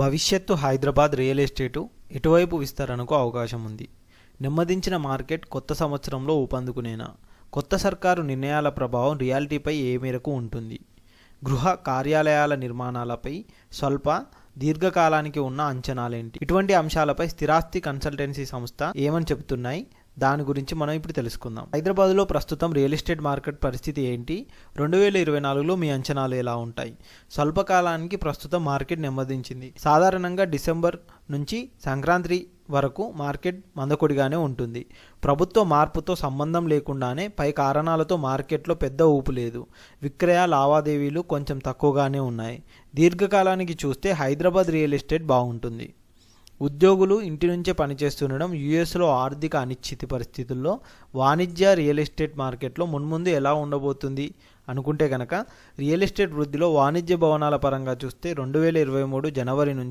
భవిష్యత్తు Hyderabad real estate ఎటువైపు విస్తరణకు అవకాశం ఉంది? నెమ్మదించిన మార్కెట్ కొత్త సంవత్సరంలో ఊపందుకునేనా? కొత్త సర్కారు నిర్ణయాల ప్రభావం రియాలిటీపై ఏ మేరకు ఉంటుంది? గృహ కార్యాలయాల నిర్మాణాలపై స్వల్ప దీర్ఘకాలానికి ఉన్న అంచనాలేంటి? ఇటువంటి అంశాలపై స్థిరాస్తి కన్సల్టెన్సీ సంస్థ ఏమని చెబుతున్నాయి? దాని గురించి మనం ఇప్పుడు తెలుసుకుందాం. హైదరాబాద్లో ప్రస్తుతం రియల్ ఎస్టేట్ మార్కెట్ పరిస్థితి ఏంటి? 2024లో మీ అంచనాలు ఎలా ఉంటాయి? స్వల్పకాలానికి ప్రస్తుతం మార్కెట్ నెమ్మదించింది. సాధారణంగా డిసెంబర్ నుంచి సంక్రాంతి వరకు మార్కెట్ మందకొడిగానే ఉంటుంది. ప్రభుత్వ మార్పుతో సంబంధం లేకుండానే పై కారణాలతో మార్కెట్లో పెద్ద ఊపు లేదు. విక్రయ లావాదేవీలు కొంచెం తక్కువగానే ఉన్నాయి. దీర్ఘకాలానికి చూస్తే హైదరాబాద్ రియల్ ఎస్టేట్ బాగుంటుంది. ఉద్యోగులు ఇంటి నుంచే పనిచేస్తుండడం, యుఎస్లో ఆర్థిక అనిశ్చితి పరిస్థితుల్లో వాణిజ్య రియల్ ఎస్టేట్ మార్కెట్లో మున్ముందు ఎలా ఉండబోతుంది అనుకుంటే కనుక రియల్ ఎస్టేట్ వృద్ధిలో వాణిజ్య భవనాల పరంగా చూస్తే 2023 జనవరి నుంచి